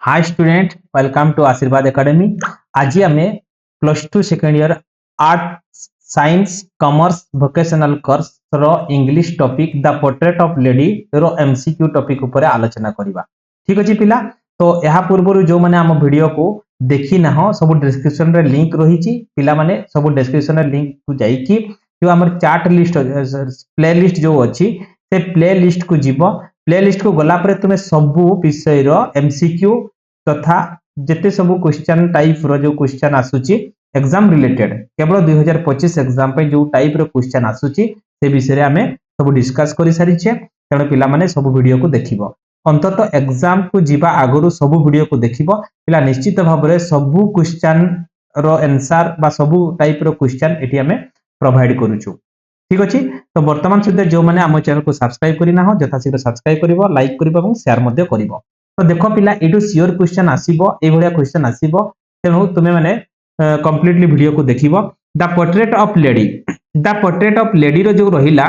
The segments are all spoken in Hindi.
Hi student, welcome to Ashirwad Academy. आज आम plus two second year art science commerce vocational course रो English topic the portrait of lady रो एमसीक्यू टॉपिक ऊपर आलोचना करबा। ठीक अछि पिला, तो यहा पूर्व जो माने हम वीडियो को देखि ना हो सब डिस्क्रिप्शन रे लिंक रही छि। पिला माने सब डिस्क्रिप्शन रे लिंक को जाई कि जो हमर चार्ट लिस्ट प्ले लिस्ट जो अछि से प्ले लिस्ट को जीवो। प्ले लिस्ट को गला पर तुमे सबु विषय रो एमसीक्यू तथा जिते सब क्वेश्चन टाइप रो जो क्वेश्चन आसुची एग्जाम रिलेटेड केवल 2025 एग्जाम पे जो टाइप रो क्वेश्चन आसुची से विषय रे हमें सब डिस्कस करि सारी छे। तेणु पिला माने सब वीडियो को देखिबो, अंततः एग्जाम को जीवा आगरु सब वीडियो को देखिबो। पिला निश्चित भाव रे सब क्वेश्चन रो आंसर बा सब टाइप रो क्वेश्चन एटी हमें प्रोवाइड करूछु। ठीक अछि, तो वर्तमान सुधा जो माने हम चैनल को सब्सक्राइब करिना हो यथाशीघ्र सब्सक्राइब करिवो, लाइक करिवो एवं शेयर मध्ये करिवो। तो देखो पिला एटू सियोर क्वेश्चन आसीबो, ए भलिया क्वेश्चन आसीबो। तेणु तुमे माने कंप्लीटली वीडियो को देखिबो। The portrait of lady, the portrait of lady रो जो रहिला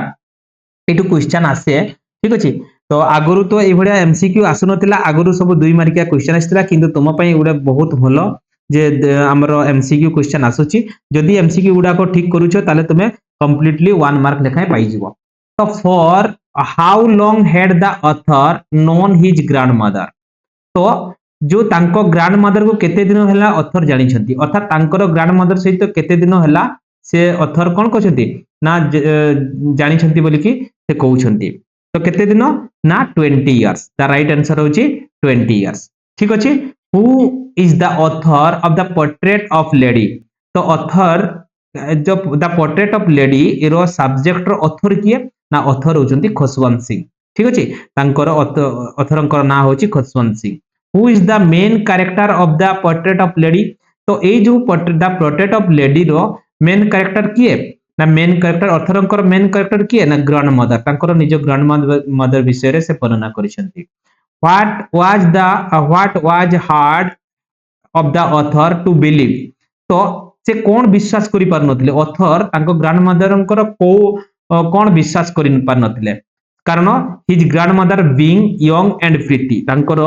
एटू क्वेश्चन आसे। ठीक अछि, तो आगरु तो ए भलिया एमसीक्यू आसु नथिला, आगरु सब 2 मार्किया क्वेश्चन आसितला, किंतु तुम पई उडे बहुत भलो जे हमरो एमसीक्यू क्वेश्चन आसुची। जदि एमसीक्यू गुडा को ठीक करूछो ताले तुमे कंप्लीटली 1 मार्क लेखाय पाई जिवो। तो for how long had the author known his grandmother, तो जो तांको ग्रैंडमदर को केते दिन होला ऑथर जानि छथि, अर्थात तांकर ग्रैंडमदर सहित केते दिन होला से ऑथर कोन कहछथि ना जानि छथि बोली कि से कहउछथि। तो केते दिन ना 20 इयर्स, द राइट आंसर होची 20 इयर्स। ठीक अछि, who is the author of the portrait of lady, तो ऑथर जो द पोर्ट्रेट ऑफ लेडी एरो सब्जेक्ट रो ऑथर किए ना ऑथर होचंती खुशवंत सिंह। ठीक अछि, तांकर ऑथरंकर ना होची Khushwant Singh. Who is the main character of the portrait of lady, तो ए जो द पोर्ट्रेट ऑफ लेडी रो मेन कैरेक्टर किए ना मेन कैरेक्टर ऑथरंकर मेन कैरेक्टर किए ना ग्रैंडमदर, तांकर निज ग्रैंडमदर विषय रे से वर्णना करिसंती। What was hard of the author to believe, तो से कौन विश्वास करि पार नथिले ऑथर तांको ग्रैंडमदरंकर को कौन विश्वास करि पार नथिले, कारण his grandmother being young and pretty, तांकर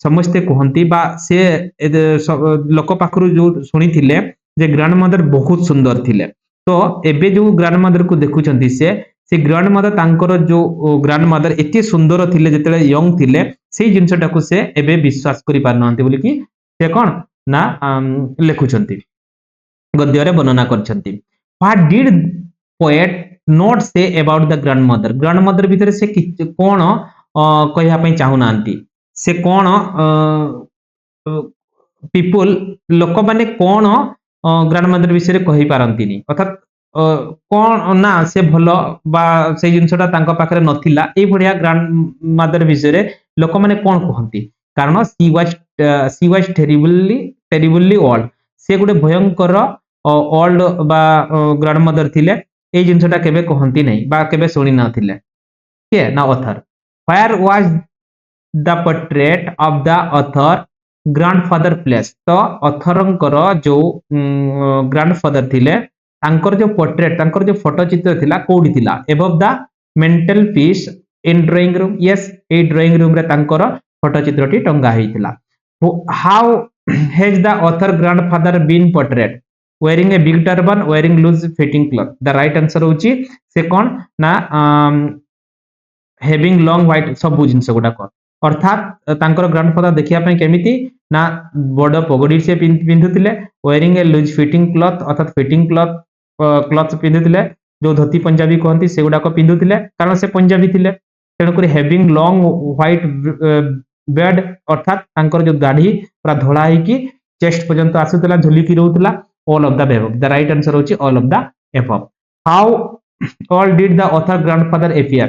समस्ते कहंती बा से लोक पाखरु जो सुनी थिले जे ग्रैंडमदर बहुत सुंदर थिले। तो एबे जो ग्रैंडमदर को देखुचंती से ग्रैंडमदर तांकर जो ग्रैंडमदर एते सुंदर थिले जेतेले यंग थिले, सेही जिंसटा को से एबे विश्वास करि पार नहंती बोली कि से कोन ना लेखुचंती, गद्य रे वर्णना करछंती। What did poet not say about the grandmother, grandmother भीतर से कोन कहिया पई चाहू नांती, से कोन पीपल लोक माने कोन ग्रैंडमदर विषय रे कहि पारंतीनी, अर्थात कोन ना से भलो बा से जिंसटा तांका पाखरे नथिला, ए भडिया ग्रैंडमदर विषय रे लोक माने कोन कहंती, कारण शी वाज टेरिबली ओल्ड, से गुटे भयंकर ओल्ड बा ग्रैंडमदर थिले। ए जिंसटा केबे कहंती नै बा केबे सुनी नथिले के ना author. Where was the portrait of the author grandfather place, तो ऑथरंकर जो ग्रैंडफादर थिले तांकर जो पोर्ट्रेट तांकर जो फोटो चित्र थिला कोडी थिला, above the mantel piece in drawing room, yes ए ड्राइंग रूम रे तांकर फोटो चित्रटी टंगा हेतिला। How has the author grandfather been portrait, wearing a big turban, wearing loose fitting cloth, the right answer होची से कोन ना having long white सब जिंस गुडा को, अर्थात तांकर ग्रैंडफादर देखिया पई केमिति ना बड़ पगड़ी से पिंधुतिले, wearing a loose fitting cloth अर्थात फिटिंग क्लॉथ पिंधुतिले, जो धोती पंजाबी कहंती से गुडा को पिंधुतिले कारण से पंजाबी थिले। तेणु करी having long white beard अर्थात तांकर जो दाढ़ी पूरा धोळा है कि चेस्ट पर्यंत आसुतला झुली की रहउतला, all of the above, the right answer होची all of the above। how all did the author grandfather appear,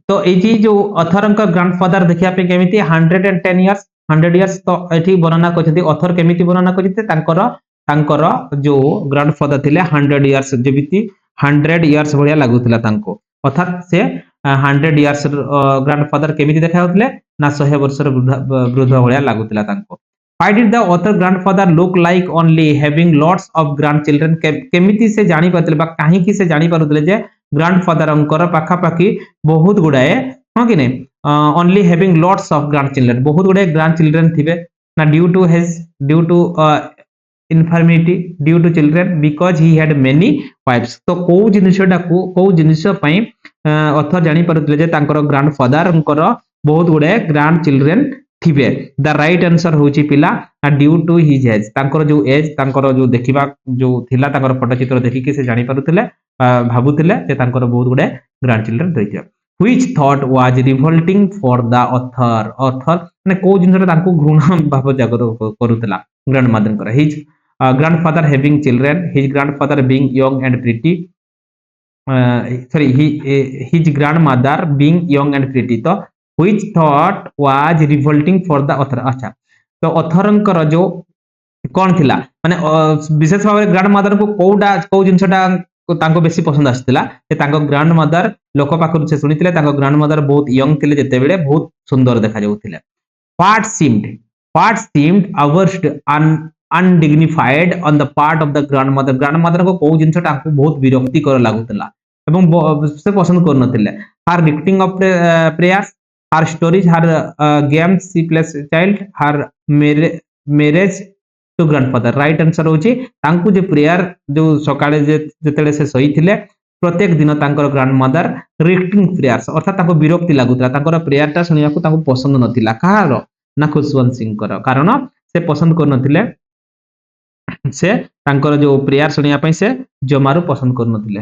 तो एजी जो ऑथर का ग्रैंडफादर देखिया पे केमिति 110 इयर्स 100 इयर्स, तो एठी वर्णना करछथि ऑथर केमिति वर्णना करछथि तांकर जो ग्रैंडफादर थिले 100 इयर्स जेबिति 100 इयर्स भलिया लागुतला तांको, अर्थात से 100 इयर्स ग्रैंडफादर केमिति देखा होतले ना 100 वर्षर वृद्ध भलिया लागुतला तांको। Why did the author grandfather look like only having lots of grandchildren, केमिति से जानि पातले बा काहे कि से जानि पारुतले जे ग्रैंडफादर अंकर पाखा पाखी बहुत गुडाए हां कि नै only having lots of grandchildren, बहुत गुड़े grandchildren थिबे ना, due to infirmity, due to children, because he had many wives। तो कोउ जिनिसटा को कोउ जिनिस पई ऑथर जानि परतले जे तांकर ग्रांडफादर अंकर बहुत गुड़े ग्रांडचिल्ड्रेन थिबे। द राइट आंसर होची पिला ड्यू टू हिज एज, तांकर जो एज तांकर जो देखिबा जो थिला तांकर पटचित्र देखि के से जानि परतले भाबुतले जे तांकर बहुत गुड़े ग्रांडचिल्ड्रेन रहिथिया। which thought was revolting for the author माने को जिनरा तांको घृणा भाव जागर करूतला ग्रैंडमदर कर। his grandfather having children, his grandfather being young and pretty, his grandmother being young and pretty। तो which thought was revolting for the author। अच्छा तो ऑथरंकर जो कौन थिला माने विशेष भाव ग्रांडमदर को कोडा को जिनसटा तांको बेसी पसंद आस्तिला जे तांको ग्रांडमदर लोक पाखरु से सुनिथिले तांको ग्रांडमदर बहुत यंग थिले जेते बेले बहुत सुंदर देखा जाउथिले। what seemed averse undignified on the part of the grandmother, ग्रांडमदर को को जिनसटा तांको बहुत विरक्ति कर लागुतला एवं से पसंद कर नथिले। her dicting of prayers, her stories, her games she plays child, her marriage to grandfather. Right answer होची तांकु जे प्रेयर जो सकाळे जे जतेले से सही थिले प्रत्येक दिन तांकर ग्रांडमदर रिक्टिंग प्रेयर्स अर्थात तांको विरक्ति लागुतला तांकर प्रेयरटा सुनियाकु तांको पसंद नथिला कहारो ना खुशवंत सिंह कर, कारण से पसंद कर नथिले से तांकर जो प्रेयर सुनिया पई से जमारू पसंद कर नथिले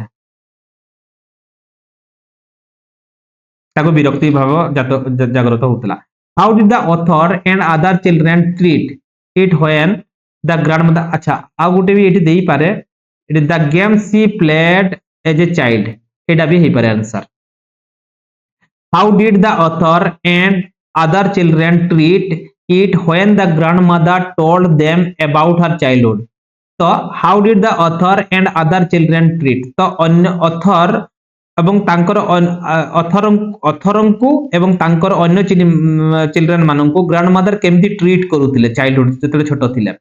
ताको विरक्ति भाव जागृत होतला। How did the author and other children treat it when the grandmother. अच्छा आ गुटे भी एठी देई पारे it the game she played as a child, एटा भी हे पारे answer. How did the author and other children treat it when the grandmother told them about her childhood. तो how did the author and other children treat, तो अन्य ऑथर एवं तांकर ऑथरंकु एवं तांकर अन्य चिल्ड्रन मानंकु ग्रांडमदर केमती ट्रीट करूतिले चाइल्डहुड जतले छोटो थिले।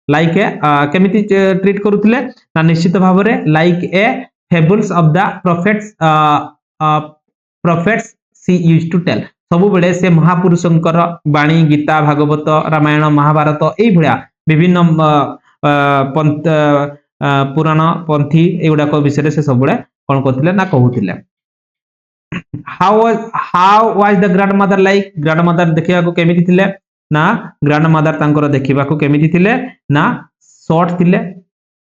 लाइक ए केमिति ट्रीट करूतिले ना निश्चित भाव रे like a fables of the prophets she used to tell. सबु बेले से महापुरुषंकर बाणी गीता भागवत रामायण महाभारत एई भळा विभिन्न पुराण पंथी एगुडा को विषय से सब बेले कोन करथिले ना कहूतिले। हाउ वाज द ग्रांडमदर लाइक, ग्रांडमदर देखिया को केमिति थिले ना ग्रांडमदर तांकर देखिबा को केमिति थिले ना शॉर्ट थिले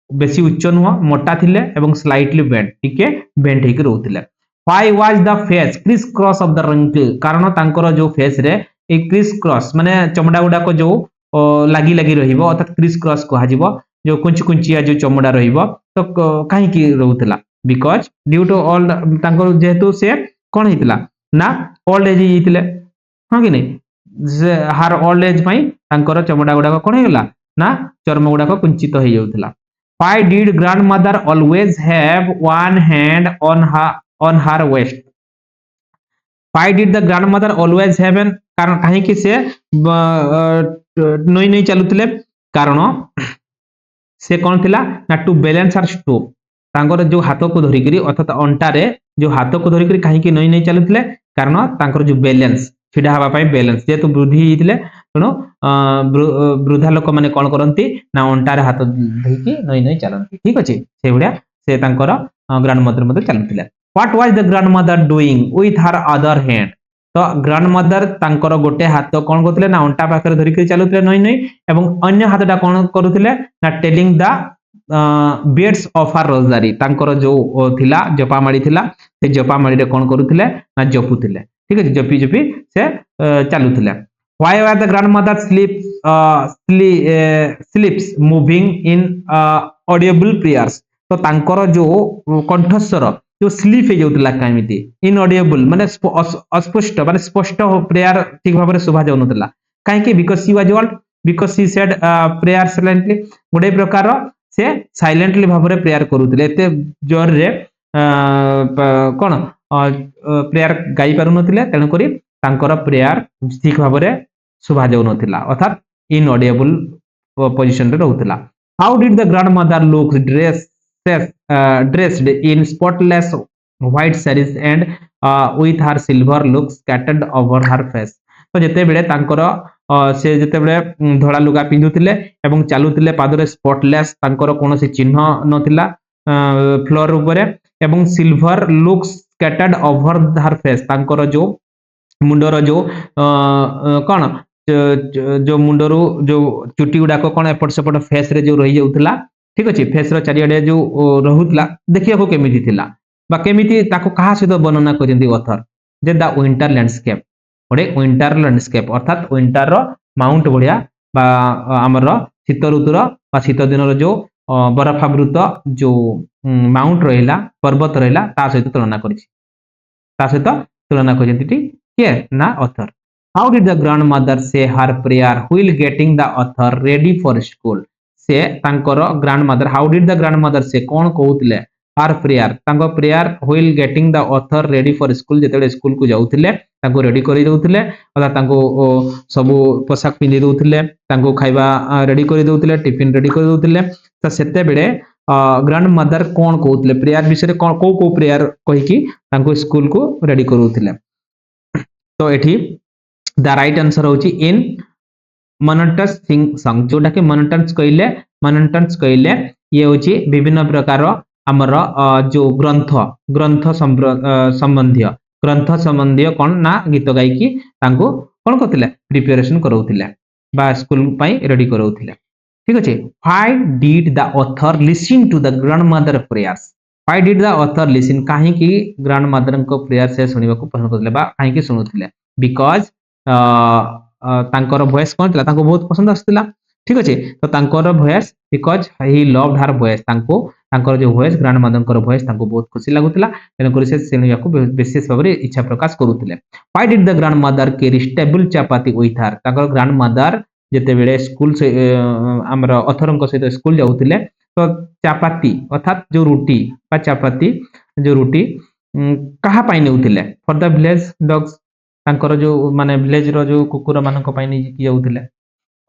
बेसी उच्च नुह मोटा थिले एवं स्लाइटली बेंट टिके बेंट हेक रहउतिले। Why was the face criss cross of the wrinkle, कारण तांकर जो फेस रे ए क्रिस क्रॉस माने चमड़ा गुडा को जो लागी लागी रहिबो अर्थात क्रिस क्रॉस कहा जिवो जो कुंच कुंचिया जो चमड़ा रहिबो तो काहे की रहउतिला बिकॉज़ ड्यू टू ऑल तांकर जेहेतु से कोन हितला ना ओल्ड एज हितले हां कि नहीं हार ओल्ड एज पई तांकर चमड़ा गुडा कोन हेला ना चर्म गुडा को कुंचित हो जाउतिला। Why did grandmother always have one hand on her waist, why did the grandmother always have an, कारण काहे कि से नई नई चलुतले कारण से कोन थिला ना टू बैलेंस हर स्टोव तांकर जो हाथ को धरि करी अर्थात अंटा रे जो हाथ को धरि करी काहे कि नई नई चलुतले कारण तांकर जो बैलेंस छिडा हवा पई बैलेंस जेतु वृद्धि हितले तनो वृद्धा लोक माने कोन करंती ना अंटा रे हाथ धइ कि नई नई चलंती। ठीक अछि से हुडा से तांकर ग्रांडमदर मते चलुतले। What was the grandmother doing with her other hand, तो ग्रांडमदर तांकर गोटे हाथ कोन करथिले ना अंटा पाखरे धरि के चलुतले नई नई एवं अन्य हाथटा कोन करूथिले ना telling the beds of her Rosari तांकर जो थिला जपामाळी थिला से जपामाळी रे कोन करूथिले ना जपुथिले। ठीक है जपी जपी से चलुथिले। Why were the grandmother sleeps moving in audible prayers, तो तांकर जो कंठस्वर जो स्लीप हे जाउतला कामिति इनऑडिबल माने अस्पष्ट माने स्पष्ट प्रेयर ठीक भाबरे सुभा जाउ नतला काहे कि because she was old because she said prayer silently गोटे प्रकार से साइलेंटली भाबरे प्रेयर करूतले एते जोर रे कोन प्रेयर गाई पारु नथिले तण करी तांकर प्रेयर ठीक भाबरे सुभा जाउ नथिला अर्थात इनऑडिबल पोजीशन रे रहउतला। How did the grandmother look dressed in spotless white sarees and with her silver look scattered over her face। तो जेते बेले तांकर से जेते बेले धड़ा लुगा पिंधुतिले एवं चालुतिले पादरे स्पॉटलेस तांकर कोनोसी चिन्ह नथिला फ्लोर ऊपर एवं सिल्वर लुक्स स्कैटर्ड ओवर हर फेस तांकर जो मुंडर जो कौन जो मुंडरू जो चुटी गुड़ाक कौन एपट सेपट फेस रे जो रही जाउतला ठीक अछि फेस रो चारियाडे जो रहुतला देखिया को केमिति थिला बा केमिति ताको कहा सहित वर्णना करजंती ऑथर जे द विंटर लैंडस्केप ओडे विंटर लैंडस्केप अर्थात विंटर रो माउंट बढ़िया बा हमर शीत ऋतुर बा शीत दिन जो बरफावृत जो माउंट रहिला पर्वत रहिला ता सहित तुलना करिछि ता सहित तुलना करजंती किए ना author. How did the grandmother say her prayer while getting the author ready for school से तांकर ग्रैंडमदर हाउ डिड द ग्रैंडमदर से कोन कहउतले हर प्रेयर तांको prayer while getting the author ready for school जेतेले स्कूल को जाउतले तांको रेडी करि दउतले अदा तांको सबु पोशाक पिंदी दउतले तांको खाइबा रेडी करि दउतले टिफिन रेडी करि दउतले त सेते बेले ग्रैंडमदर कोन कहउतले प्रेयर विषय कोन को प्रेयर कहि कि तांको स्कूल को रेडी करूतले। तो एठी द राइट आंसर होची इन मोनोटस सिंग सॉन्ग जोटा कि मोनोटन्स कइले ये होची विभिन्न प्रकार हमर जो ग्रंथ संबंधी कोन ना गीत गाई कि तांको कोन करथिले प्रिपरेशन करौथिले बा स्कूल पई रेडी करौथिले ठीक अछि। Why did the author listen to the grandmother prayers why did the author listen काहे कि ग्रैंडमदर को प्रेयर से सुनिबा को पसंद करथिले बा काहे कि सुनुथिले बिकॉज़ तांकर वॉइस कोन थिला तांको बहुत पसंद आस्तिला ठीक अछि। तो तांकर voice because he loved her voice तांको तांकर जो वॉइस ग्रैंडमदर को वॉइस तांको बहुत खुशी लागुतिला तेन करि से सुनिबा को विशेष भाबरे इच्छा प्रकाश करूतिले। Why did the grandmother carry table chapati with her तांकर ग्रैंडमदर जेते बेले स्कूल से हमर ऑथरन को सहित स्कूल जाउतिले तो चपाती अर्थात जो रोटी बा चपाती जो रोटी कहा पाई नेउतिले फॉर द विलेज डॉग्स तांकर जो माने विलेज रो जो कुकुर मानक पाई नै कि जाउतिले।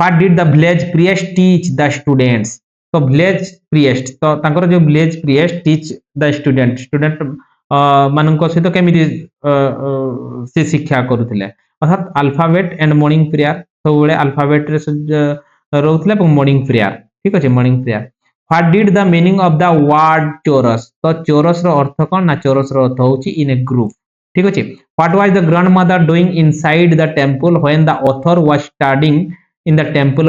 What did the village priest teach the students तो विलेज प्रिएस्ट तो तांकर जो village priest teach the student मानक सहित केमिति से शिक्षा करूतिले अर्थात अल्फाबेट एंड मॉर्निंग प्रेयर तो बेले अल्फाबेट रे रहउतिले और मॉर्निंग प्रेयर ठीक अछि morning prayer. What did the meaning of the word chorus तो चोरस रो अर्थ कोन ना चोरस रो अर्थ होची इन ए ग्रुप ठीक अछि। What was the grandmother doing inside the temple when the author was studying in the temple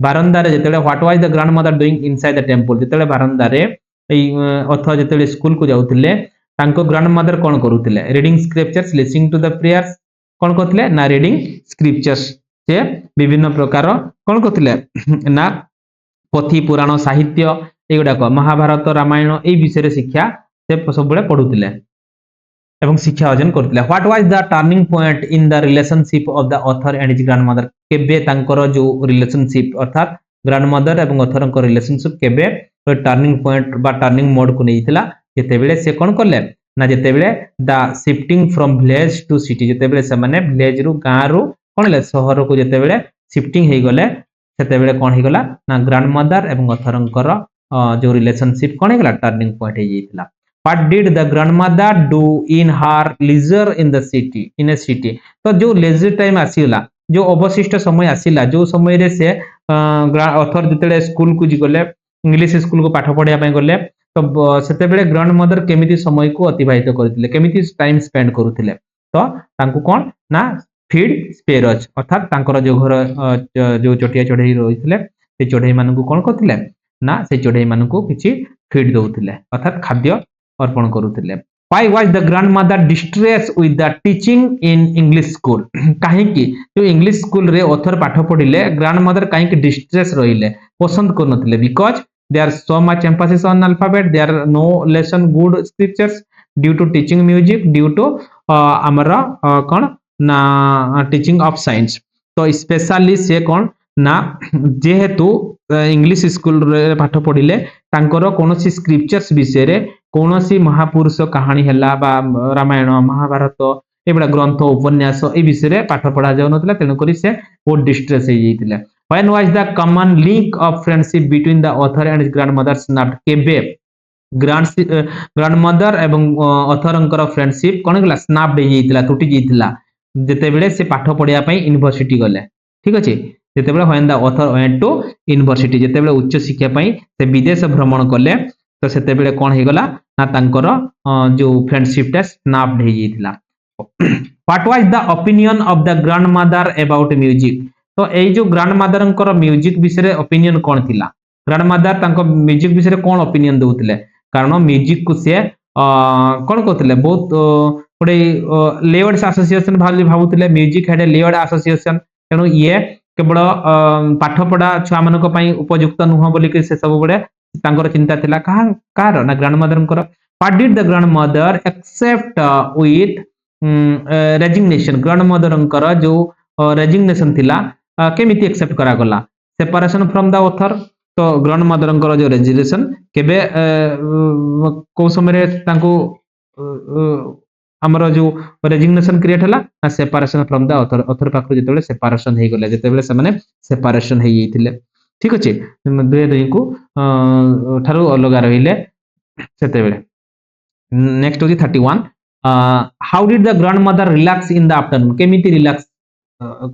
बारंदा रे जेतेले what was the grandmother doing inside the temple जेतेले बारंदा रे ए ऑथर जेतेले स्कूल को जाउतिले तांको ग्रैंडमदर कोन करूतिले reading scriptures listening to the prayers कोन करथिले ना रीडिंग स्क्रिप्चर्स से विभिन्न प्रकार कोन करथिले ना पोथी पुराण साहित्य एगुडाक महाभारत रामायण ए विषय शिक्षा से सब बेले पढुतिले एवं शिक्षा अर्जन करथिले। What was the turning point in the relationship of the author and his grandmother केबे तांकर जो रिलेशनशिप अर्थात ग्रैंडमदर एवं ऑथर को रिलेशनशिप केबे टर्निंग पॉइंट बा टर्निंग मोड को नैथिला जेते बेले से कोन करले ना जेते बेले the shifting from village to city जेते बेले से माने विलेज रु गां रु कोन ले शहर को जेते बेले शिफ्टिंग हे गले सेते बेले कोन हे गला ना ग्रैंडमदर एवं ऑथरंकर जो रिलेशनशिप कोन हे गला टर्निंग पॉइंट हे जेतिला। What did the grandmother do in her leisure in the city in a city तो जो leisure time आसीला जो अवशिष्ट समय आसीला जो समय रे से ऑथर जेतेले स्कूल को गले इंग्लिश स्कूल को पाठ पढिया पय गले तो सेते बेले ग्रैंडमदर केमिति समय को अतिबाहित करथिले केमिति टाइम स्पेंड करूथिले तो तांको कोन ना फीड स्पेरोज अर्थात तांकर जो घर जो चटिया चढ़ई रहिथिले से चढ़ई मानकु कोन करथिले ना से चढ़ई मानकु किछि फीड दउथिले अर्थात खाद्य अर्पण करूथिले। Why was the grandmother distress with the teaching in English school काहे कि जो इंग्लिश स्कूल रे ऑथर पाठ पढिले ग्रैंडमदर काहे कि डिस्ट्रेस रहिले पसंद करनथिले because there are so much emphasis on alphabet there are no lesson good scriptures due to teaching music due to amara kon na teaching of science तो स्पेशली से कोन ना जेहेतु इंग्लिश स्कूल रे पाठ पढिले तांकर कोनोसी स्क्रिप्चर्स विषय रे कोनोसी महापुरुष कहानी हला बा रामायण महाभारत एबडा ग्रंथ उपन्यास ए विषय रे पाठ पढा जाउ नथिला तेनु करी से बहुत डिस्ट्रेस हे जैतिला। When was the common link of friendship between the author and his grandmother snapped केबे ग्रांडमदर एवं अथरंकर फ्रेंडशिप कौन गला स्नाप दे जाइतिला टूटी जाइतिला जेते बेले से पाठ पढ़िया पई यूनिवर्सिटी गले ठीक अछि जेते बेले when the author went to university जेते बेले उच्च शिक्षा पई से विदेश भ्रमण कले तो सेते बेले कोन हे गला ना तांकर जो फ्रेंडशिप टा स्नाप दे जाइतिला what was the opinion of the grandmother about music तो एई जो ग्रैंडमदरंकर म्यूजिक विषय ओपिनियन कोन थिला ग्रैंडमदर तांको म्यूजिक विषय कोन ओपिनियन दउतिले कारण म्यूजिक को से कोन कहतिले बहुत गोटे लेवर्ड्स एसोसिएशन भाबुतिले म्यूजिक हेड लेवर्ड एसोसिएशन तेणु ये केवल पाठ पढ़ा छुआ मानक पई उपयुक्त नुह बोली के से सब बडे तांकर चिंता थिला कार ना ग्रैंडमदरंकर what did the grandmother accept with resignation ग्रैंडमदरंकर जो रेजिग्नेशन थिला केमिति एक्सेप्ट करा गला सेपरेशन फ्रॉम द ऑथर तो ग्रैंडमदरंकर जो रेजिग्नेशन केबे को समय तांको हमर जो रेजिग्नेशन क्रिएट हला ना separation from the author author पाखु जेतेबेले सेपरेशन हे गले जेतेबेले से माने सेपरेशन हे येथिले ठीक अछि दुए दुई को ठारू अलगा रहिले सेतेबेले नेक्स्ट होजी 31 how did the grandmother relax in the afternoon केमिति रिलैक्स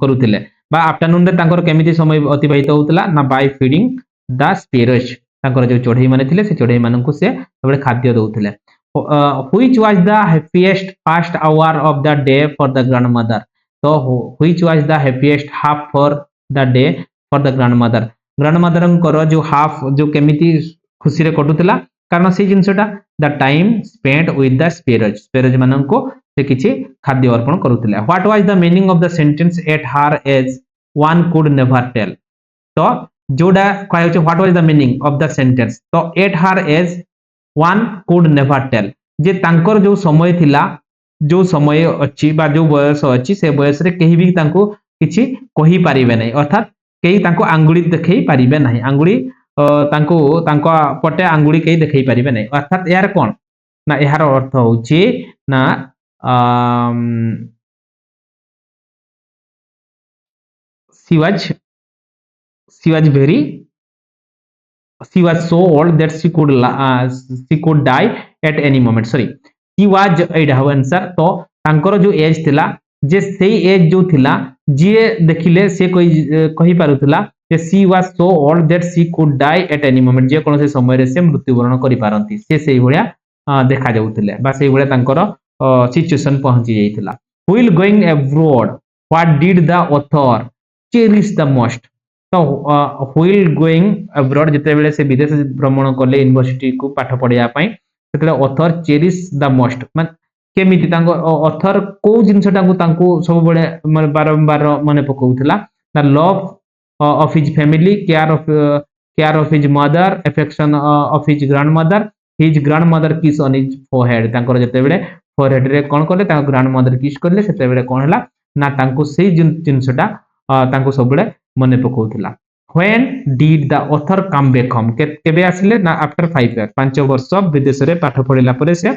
करूतिले बा आफ्टरनून रे तांकर केमिति समय अतिबाहित होतला ना बाय फीडिंग द स्पैरोज तांकर जो चढ़ई माने थिले से चढ़ई माननकु से सबले खाद्य दउथिले which was the happiest first hour of the day for the grandmother तो which was the happiest half for the day for the grandmother ग्रैंडमदरंकर जो हाफ जो केमिति खुशी रे कटुतिला कारण से जिंसटा the time spent with the sparrows माननको से किछि खाद्य अर्पण करूतिले what was the meaning of the sentence at her age one could never tell तो जोडा कहै छै what was the meaning of the sentence तो at her age one could never tell जे तांकर जो समय थिला जो समय अछि बा जो बयस अछि से बयस रे केही भी तांको किछि कहि परिबे नै अर्थात केही तांको आंगुली देखै परिबे नै आंगुली तांको तांको पटे आंगुली केही देखै परिबे नै अर्थात यार कोन ना यार अर्थ होछि ना she was very she was so old that she could die at any moment sorry she was एटा हो आंसर तो तांकर जो एज थिला जे सेही एज जो थिला जे देखिले से कहि पारुतला जे she was so old that she could die at any moment जे कोन से समय रे से मृत्युवरण करि पारंती से सेही भलिया देखा जाउतिले बा सेही भलिया तांकर सिचुएशन पहुंची जाइतिला while going abroad what did the author cherish the most तो while going abroad जेते बेले से विदेश भ्रमण करले यूनिवर्सिटी को पाठ पढ़िया पई सेतले ऑथर चेरिश द मोस्ट मान केमिति तांको ऑथर को जिंसटा को तांको सब बळे माने बारंबार माने पकोउतला the love of his family care of his mother affection of his grandmother kiss on his forehead तांको जेते बेले फोरहेड रे कोन करले तांको ग्रैंडमदर किस करले सेते बेले कोन हला ना तांको सेही जिंसटा तांको सब बळे मने पकोउतला when did the author come back home केबे आसिले ना आफ्टर 5 इयर 5 वर्ष विदेश रे पाठ पढिला परे से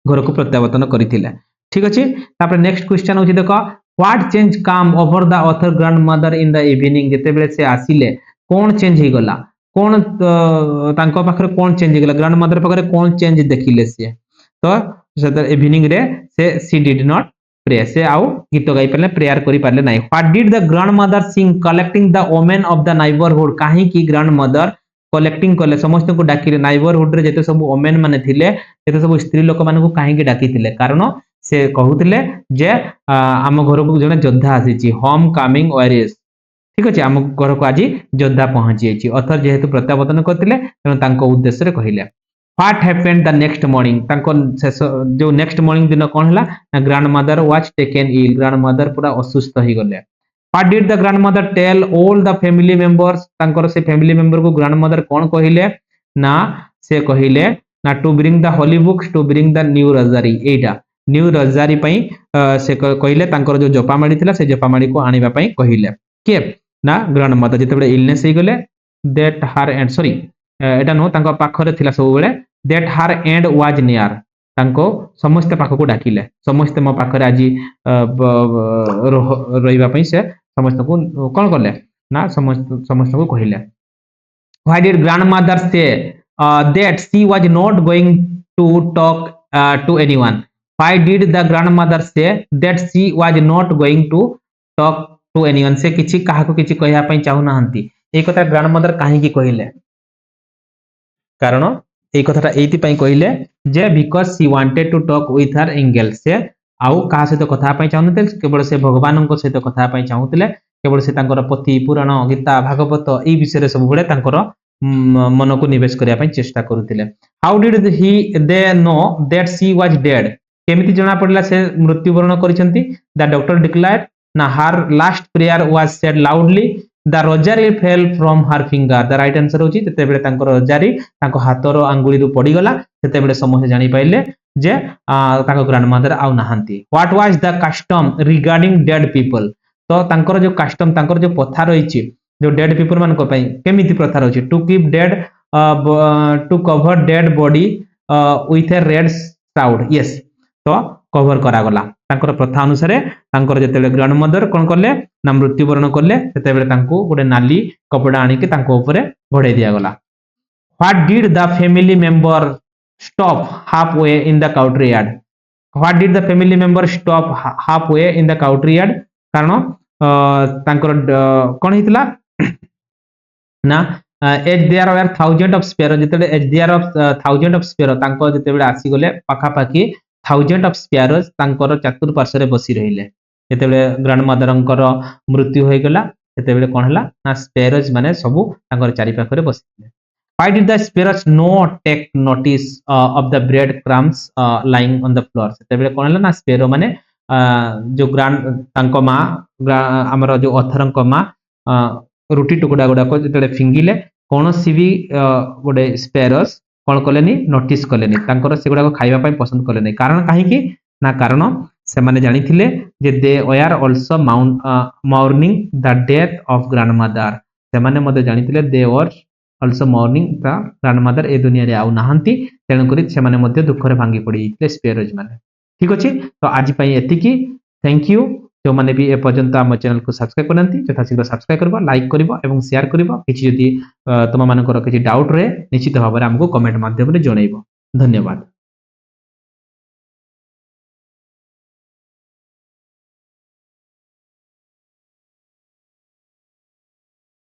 घर को प्रत्यावर्तन करिथिले ठीक अछि तापर नेक्स्ट क्वेश्चन होछि देखो what change come over the author grandmother in the evening जेते बेले से आसिले कोन चेंज हे गला कोन तांको पाखरे कोन चेंज हे गला ग्रैंडमदर पाखरे कोन चेंज देखिले से तो सेतर इवनिंग रे से सी डिड नॉट प्रे से आउ गीत गाई परले प्रेयर करि परले नै what did the grandmother sing collecting the women of the neighbourhood काहे की ग्रैंडमदर कलेक्टिंग करले समस्त को डाकिले नेबरहुड रे जेते सब वोमेन माने थिले जेते सब स्त्री लोक माने को काहे की डाकिथिले कारण से कहउथिले जे आम घर को जने योद्धा आसीची होम कमिंग वारियर्स ठीक अछि आम घर को आजी योद्धा पहुंची छि ऑथर जेहेतु प्रत्यावर्तन करथिले तनो तांको उद्देश्य रे कहिले what happened the next morning तांको जो नेक्स्ट मॉर्निंग दिन कोन हला ना grandmother was taken ill grandmother पूरा असुस्थ हो गले what did the grandmother tell all the family members तांकर से फैमिली मेंबर को ग्रैंडमदर कोन कहिले ना से कहिले ना to bring the holy books to bring the new rosary एटा न्यू रोजारी पई से कहिले तांकर जो जपामाडी थिला से जपामाडी को आनिबा पई कहिले के ना ग्रैंडमदर जेतेबे इलनेस हे गले that her and sorry Etah no तांको पाखरे थिला सब बेले that her and was near तांको समस्त पाख को डाकिले समस्त मो पाखरे आजी रहिबा पई से समस्त को कोन करले ना समस्त को कहिले व्हाई डिड ग्रैंडमदर से that she was not going to talk to anyone. Why did the grandmother say that she was not going to talk to anyone? से किछि काहाको किछि कहया पई चाहू नाहंती ए कथा ग्रांडमदर काहे की कहिले कारण এই কথাটা এইଥିପାଇଁ କହିଲେ ଯେ because she wanted to talk with her angel ସେ ଆଉ କାହା ସହିତ କଥା ପାଇଁ ଚାହୁଁନଥିଲେ କେବଳ ସେ ଭଗବାନଙ୍କ ସହିତ କଥା ପାଇଁ ଚାହୁଁଥିଲେ କେବଳ ସେ ତାଙ୍କର ପତି ପୁରାଣ ଗୀତା ଭାଗବତ ଏହି ବିଷୟରେ ସବୁବେଳେ ତାଙ୍କର ମନକୁ ନିବେଶ କରିବା ପାଇଁ ଚେଷ୍ଟା କରୁଥିଲେ how did he they know that she was dead କେମିତି ଜଣା ପଡିଲା ସେ ମୃତ୍ୟୁବରଣ କରିଛନ୍ତି the doctor declared na her last prayer was said loudly the rosary fell from her finger the right answer होची तेतेबेले तांको rosary तांको हातर आंगुली रु पड़ी गला तेतेबेले समस्त जानि पाइले जे तांको ग्रैंडमदर आउ नाहंती what was the custom regarding dead people तो तांकर जो कस्टम तांकर जो प्रथा रहिछि जो डेड पीपल मान को पई केमिति प्रथा रहिछि to keep dead to cover dead body with a red shroud yes तो कवर करा गला तांकर प्रथा अनुसार तांकर जेतेबेले ग्रैंडमदर कोन करले ना मृत्युवरण करले तेतेबेले तांको गोटे नाली कपड़ा आनी के तांको ऊपर घोड़े दिया गला what did the family member stop halfway in the country yard what did the family member stop halfway in the country yard कारण तांकर कोन हितला ना as there were thousand of sparrow जेतेबेले as there of thousand of sparrow तांको जेतेबेले आसी गले पाखा पाखी थाउजेंड ऑफ स्पेरोज तांकर चतुर्पार्श्व रे बसी रहिले जेतेबेले ग्रैंडमदरंकर मृत्यु होई गला तेतेबेले कोन हला ना स्पेरोज माने सबु तांकर चारि पाखरे बसिले why did the sparrows not take notice of the bread crumbs lying on the floor तेबेले कोन हला ना स्पेरो माने जो ग्रांड तांको मा हमर जो अथरंक मा रुटी टुकड़ा गुडा को जेतेबेले फिंगिले कोनोसी भी गोटे स्पेरोस कोन कलेनी नोटिस कलेनी तांकर से गुडा को खाइबा पई पसंद कलेनी कारण काहे की ना कारण से माने जानिथिले जे they were also mourning the death of grandmother से माने मते जानिथिले they were also mourning the grandmother ए दुनिया रे आउ नाहंती तेनु करी से माने मते दुख रे भांगी पड़ी स्पेरोज माने ठीक अछि तो आज पई एतिकी थैंक यू जो माने भी ए पर्यंत हम चैनल को सब्सक्राइब करनती जथा शीघ्र सब्सक्राइब करबा लाइक करबा एवं शेयर करबा किछि जदि तुम मानकर किछि डाउट रे निश्चित भाबरे हमको कमेंट माध्यम रे जणैबो धन्यवाद।